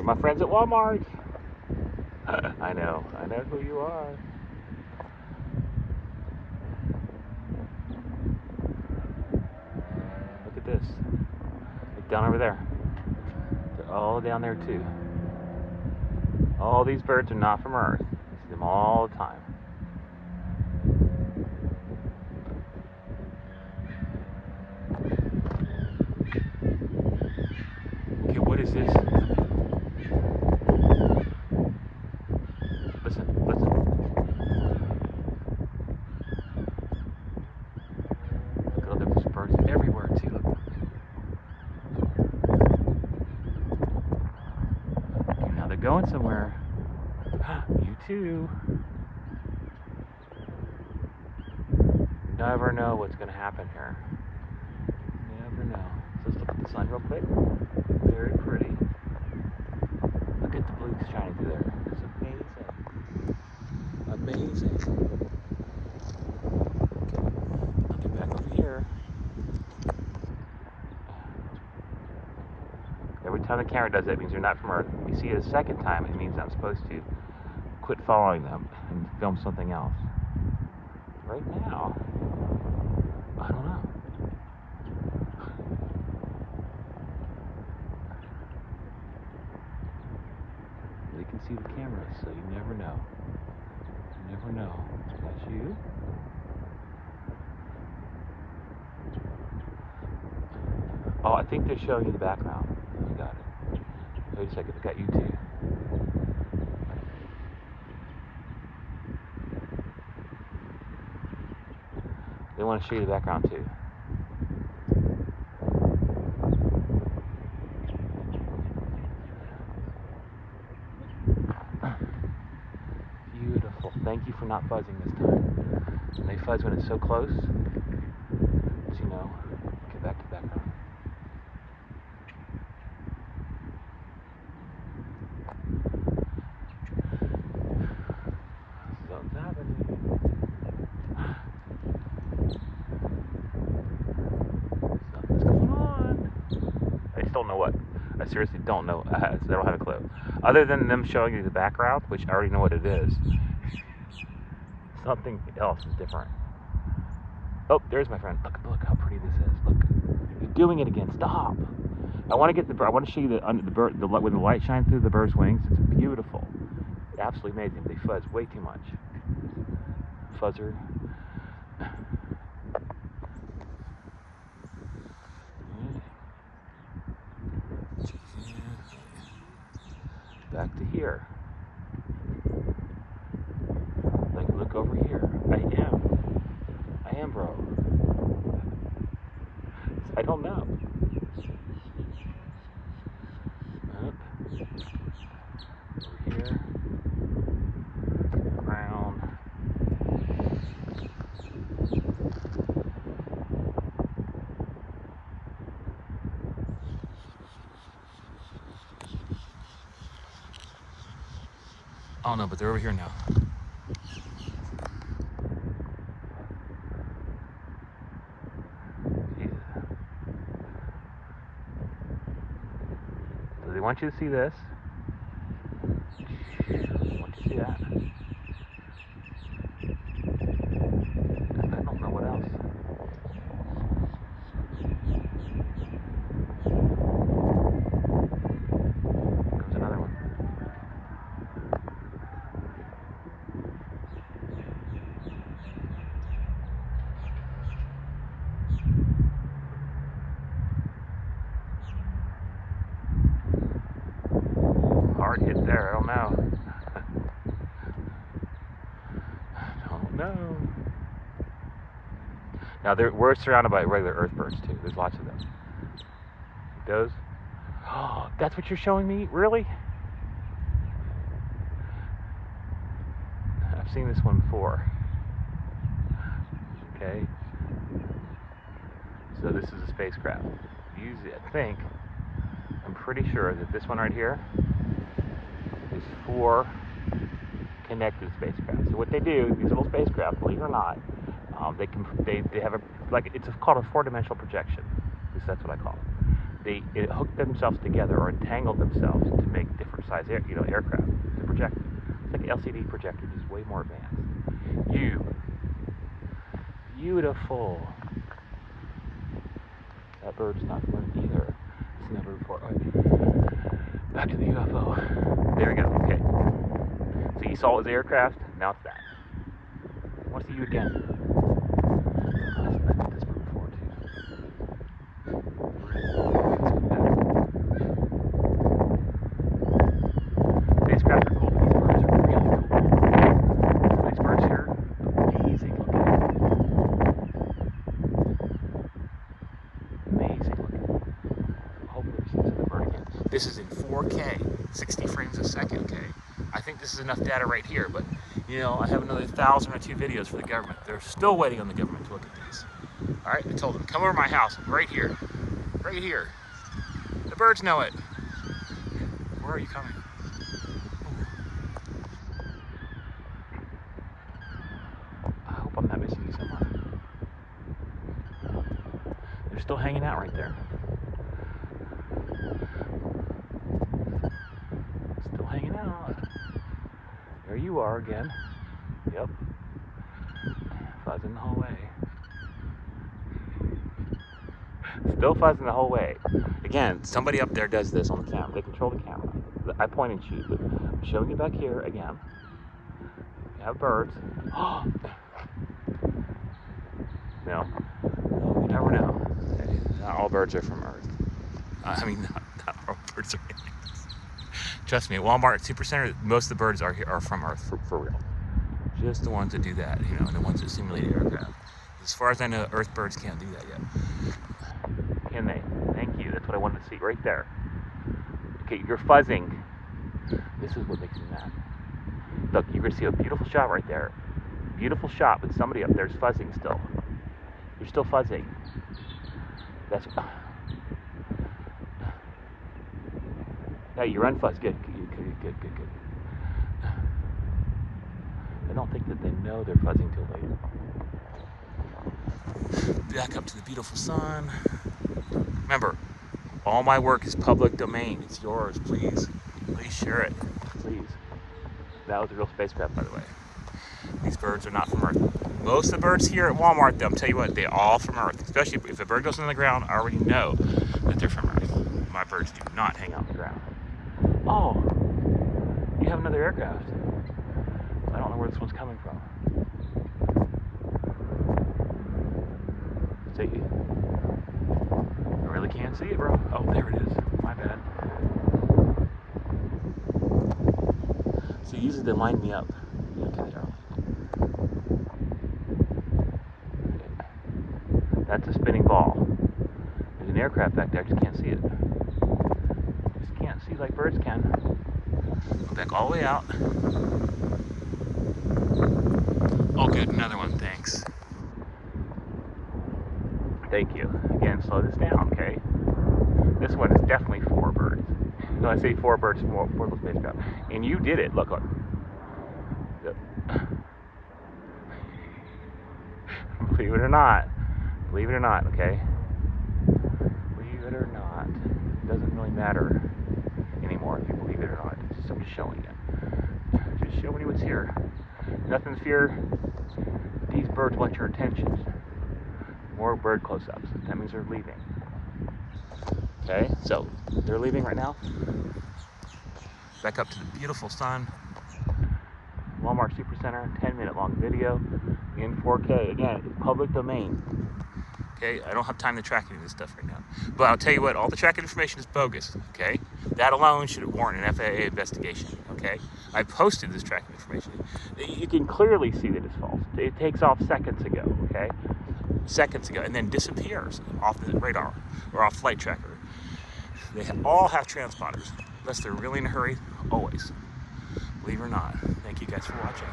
my friends at Walmart. I know who you are. Look at this. Look down over there. They're all down there too. All these birds are not from Earth. You see them all the time. Okay, what is this? Listen. Look, oh, there's birds everywhere too. Look. Okay, now they're going somewhere. You too. You never know what's going to happen here. You never know. So let's look at the sun real quick. Very pretty. Look at the blues shining through there. It's amazing. Amazing. Okay, I'll get back over here. Every time the camera does that, it means you're not from Earth. If you see it a second time, it means I'm supposed to quit following them and film something else. Right now, I don't know. They can see the cameras, so you never know. You never know. That's you. Oh, I think they're showing you the background. You got it. Wait a second, I got you too. They want to show you the background too. Beautiful. Thank you for not buzzing this time. And they fuzz when it's so close. So you know, get back to the background. Something's happening. Something's going on. I just don't know what. I seriously don't know. I don't have a clue. Other than them showing you the background, which I already know what it is. Something else is different. Oh, there's my friend. Look how pretty this is. Look, you're doing it again. Stop. I want to get the. I want to show you the bird. When the light shines through the bird's wings, it's beautiful. Absolutely amazing. They fuzz way too much. Fuzzer. Back to here. Like, look over here. I am, bro. I don't know. Up. Over here. Around. Oh no, but they're over here now. Jesus. So they want you to see this. They want you to see that. I don't know what else. Comes another one. Hard hit there, I don't know. I don't know. Now we're surrounded by regular earth birds too. There's lots of them. Those. Oh, that's what you're showing me? Really? I've seen this one before. Okay. So this is a spacecraft. Usually, I think, I'm pretty sure that this one right here is for connected spacecraft. So what they do, these little spacecraft, believe it or not, they have it's called a four-dimensional projection. At least that's what I call it. They hook themselves together or entangle themselves to make different size aircraft to project. It's like an LCD projector, just way more advanced. Beautiful. That bird's not burned either. It's never before. Right. Back to the UFO. There we go. Okay. So you saw it was the aircraft. Now it's that. I want to see you again. I've met this bird before too. Spacecraft are cool, but these birds are really cool. These birds here, amazing looking. Amazing looking. Hopefully we see the bird again. This is in 4K, 60 frames a second, okay? I think this is enough data right here, but you know, I have another 1,000 or 2 videos for the government. They're still waiting on the government to look at these. All right, I told them, come over to my house, right here. Right here. The birds know it. Where are you coming? I hope I'm not missing you somewhere. They're still hanging out right there. Still hanging out. There you are again. Yep. Fuzzing the whole way. Still fuzzing the whole way. Again, somebody up there does this on the camera. They control the camera. I point and shoot, but I'm showing you back here again. You have birds. No, you never know. Okay. Not all birds are from Earth. I mean, not all birds are aliens. Trust me, at Walmart Supercenter, most of the birds are from Earth, for real. Just the ones that do that, you know, the ones that simulate aircraft. As far as I know, Earth birds can't do that yet. Can they? Thank you. That's what I wanted to see right there. Okay, you're fuzzing. This is what makes me mad. Look, you're going to see a beautiful shot right there. Beautiful shot, but somebody up there is fuzzing still. You're still fuzzing. That's... Yeah, you're unfuzzed. Good. I don't think that they know they're fuzzing till later. Back up to the beautiful sun. Remember, all my work is public domain. It's yours, please. Please share it, please. That was a real spacecraft, by the way. These birds are not from Earth. Most of the birds here at Walmart, I'll tell you what, they're all from Earth. Especially if a bird goes on the ground, I already know that they're from Earth. My birds do not hang out on the ground. Oh, you have another aircraft. I don't know where this one's coming from. See? I really can't see it, bro. Oh, there it is. My bad. So usually they line me up. Okay, there. That's a spinning ball. There's an aircraft back there. I just can't see it. Just can't see like birds can. Go back all the way out. Oh, good. Another one. Thanks. Thank you. Again, slow this down, okay? This one is definitely 4 birds. No, I say 4 birds, 4 little spacecraft. And you did it. Look. Believe it or not. Believe it or not, okay? Believe it or not. It doesn't really matter anymore if you believe it or not. I'm just showing you. Just showing you what's here. Nothing to fear. These birds want your attention. More bird close-ups. That means they're leaving. Okay, so they're leaving right now. Back up to the beautiful sun. Walmart Supercenter, 10-minute long video in 4K. Again, it's public domain. Okay, I don't have time to track any of this stuff right now. But I'll tell you what, all the tracking information is bogus. Okay, that alone should warrant an FAA investigation. Okay, I posted this tracking information. You can clearly see that it's false. It takes off seconds ago. Okay. Seconds ago, and then disappears off the radar or off flight tracker. They all have transponders, unless they're really in a hurry, always. Believe it or not. Thank you guys for watching.